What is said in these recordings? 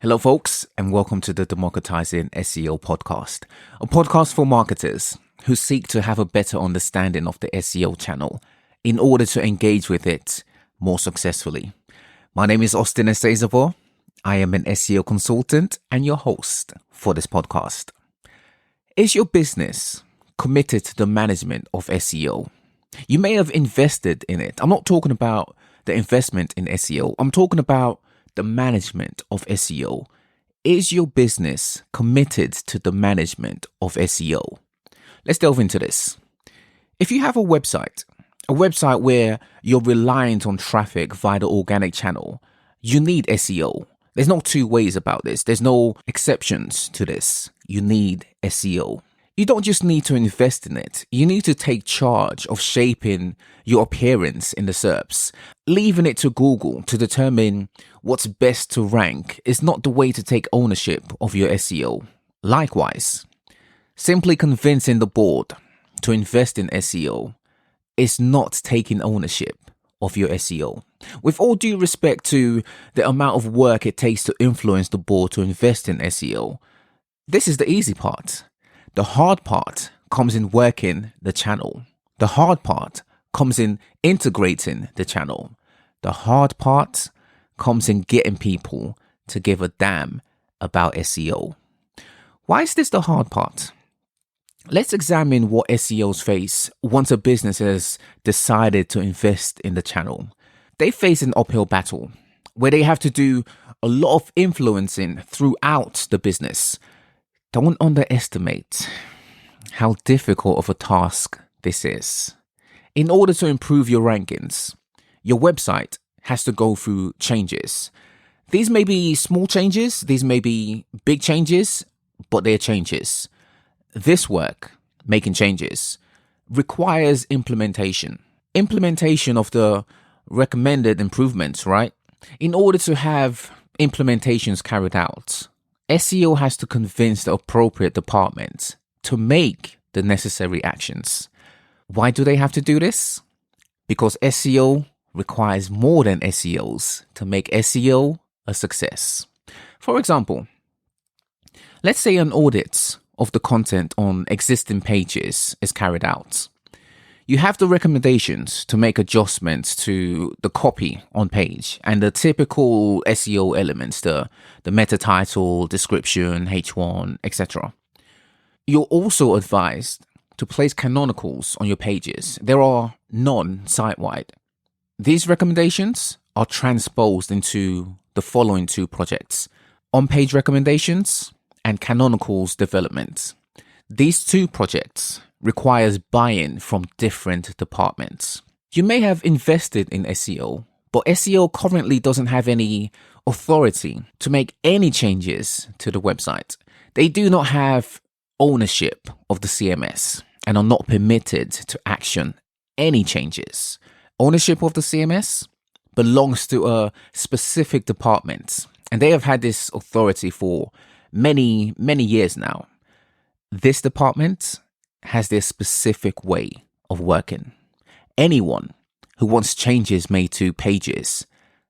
Hello, folks, and welcome to the Democratizing SEO podcast, a podcast for marketers who seek to have a better understanding of the SEO channel in order to engage with it more successfully. My name is Austine Esezobor. I am an SEO consultant and your host for this podcast. Is your business committed to the management of SEO? You may have invested in it. I'm not talking about the investment in SEO. I'm talking about the management of SEO. Is your business committed to the management of SEO? Let's delve into this. If you have a website where you're reliant on traffic via the organic channel, you need SEO. There's no two ways about this. There's no exceptions to this. You need SEO. You don't just need to invest in it. You need to take charge of shaping your appearance in the SERPs. Leaving it to Google to determine what's best to rank is not the way to take ownership of your SEO. Likewise, simply convincing the board to invest in SEO is not taking ownership of your SEO. With all due respect to the amount of work it takes to influence the board to invest in SEO, this is the easy part. The hard part comes in working the channel. The hard part comes in integrating the channel. The hard part comes in getting people to give a damn about SEO. Why is this the hard part? Let's examine what SEOs face once a business has decided to invest in the channel. They face an uphill battle where they have to do a lot of influencing throughout the business. Don't underestimate how difficult of a task this is. In order to improve your rankings, your website has to go through changes. These may be small changes, these may be big changes, but they're changes. This work, making changes, requires implementation. Implementation of the recommended improvements, right? In order to have implementations carried out, SEO has to convince the appropriate department to make the necessary actions. Why do they have to do this? Because SEO requires more than SEOs to make SEO a success. For example, let's say an audit of the content on existing pages is carried out. You have the recommendations to make adjustments to the copy on page and the typical SEO elements, the meta title, description, H1, etc. You're also advised to place canonicals on your pages. There are none site-wide. These recommendations are transposed into the following two projects: OnPage Recommendations and Canonicals Development. These two projects requires buy-in from different departments. You may have invested in SEO, but SEO currently doesn't have any authority to make any changes to the website. They do not have ownership of the CMS and are not permitted to action any changes. Ownership of the CMS belongs to a specific department, and they have had this authority for many years now. This department has their specific way of working. Anyone who wants changes made to pages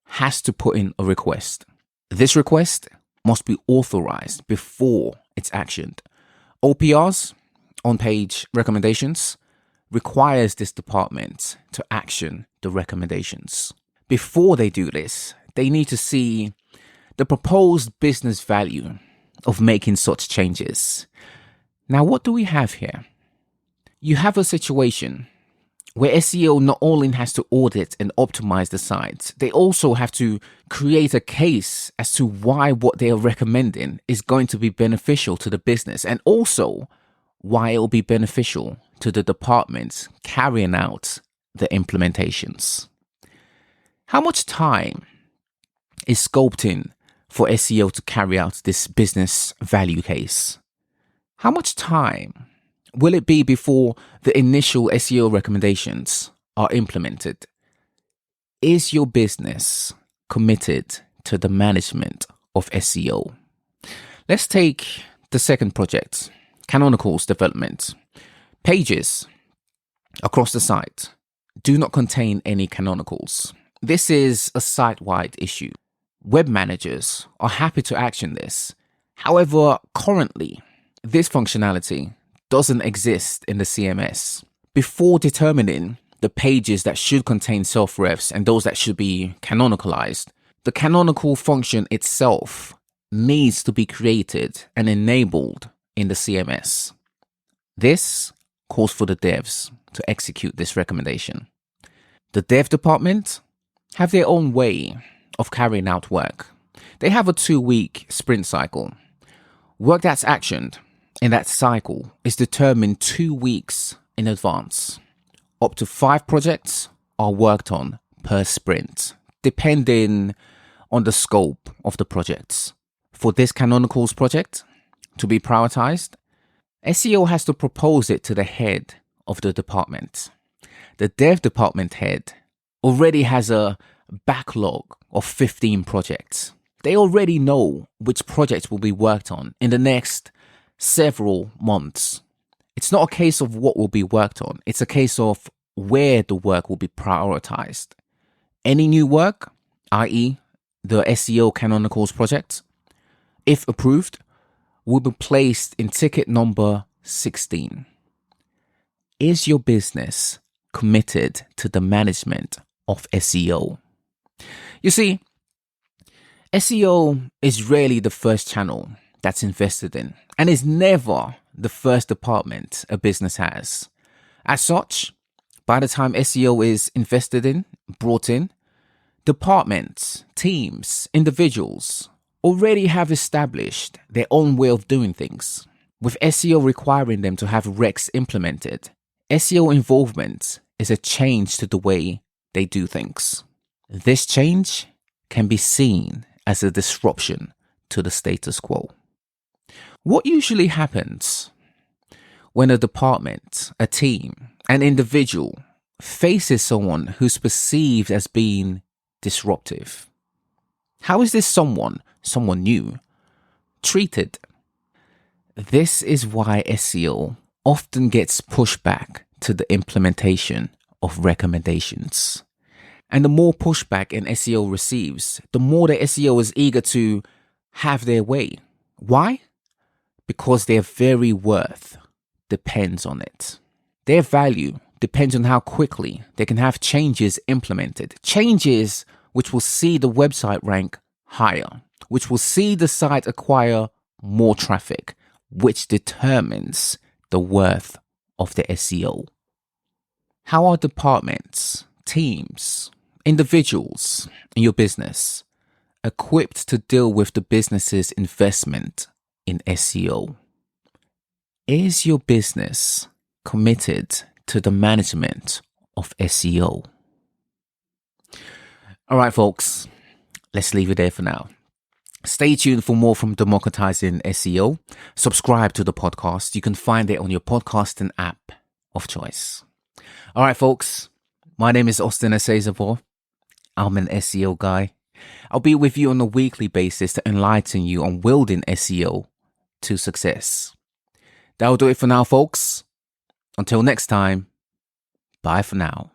has to put in a request. This request must be authorized before it's actioned. OPRs, on-page recommendations, requires this department to action the recommendations. Before they do this, they need to see the proposed business value of making such changes. Now, what do we have here? You have a situation where SEO not only has to audit and optimize the site, they also have to create a case as to why what they are recommending is going to be beneficial to the business, and also why it will be beneficial to the departments carrying out the implementations. How much time is scoped in for SEO to carry out this business value case? How much time will it be before the initial SEO recommendations are implemented? Is your business committed to the management of SEO? Let's take the second project, Canonicals Development. Pages across the site do not contain any canonicals. This is a site-wide issue. web managers are happy to action this. However, currently, this functionality doesn't exist in the CMS. Before determining the pages that should contain self-refs and those that should be canonicalized, the canonical function itself needs to be created and enabled in the CMS. This calls for the devs to execute this recommendation. The dev department have their own way of carrying out work. They have a 2-week sprint cycle. Work that's actioned in that cycle is determined 2 weeks in advance. Up to 5 projects are worked on per sprint, depending on the scope of the projects. For this Canonicals project to be prioritized, SEO has to propose it to the head of the department. The dev department head already has a backlog of 15 projects. They already know which projects will be worked on in the next several months. It's not a case of what will be worked on. It's a case of where the work will be prioritized. Any new work, i.e. the SEO Canonicals project, if approved, will be placed in ticket number 16. Is your business committed to the management of SEO? You see, SEO is rarely the first channel that's invested in, and is never the first department a business has. As such, by the time SEO is invested in, brought in, departments, teams, individuals already have established their own way of doing things. With SEO requiring them to have recs implemented, SEO involvement is a change to the way they do things. This change can be seen as a disruption to the status quo. What usually happens when a department, a team, an individual faces someone who's perceived as being disruptive? How is this someone new, treated? This is why SEO often gets pushed back to the implementation of recommendations. And the more pushback an SEO receives, the more the SEO is eager to have their way. Why? Because their very worth depends on it. Their value depends on how quickly they can have changes implemented. Changes which will see the website rank higher, which will see the site acquire more traffic, which determines the worth of the SEO. How are departments, teams, individuals in your business equipped to deal with the business's investment in SEO? Is your business committed to the management of SEO? All right, folks, let's leave it there for now. Stay tuned for more from Democratizing SEO. Subscribe to the podcast. You can find it on your podcasting app of choice. All right, folks, my name is Austine Esezobor. I'm an SEO guy. I'll be with you on a weekly basis to enlighten you on wielding SEO to success. That'll do it for now, folks. Until next time, bye for now.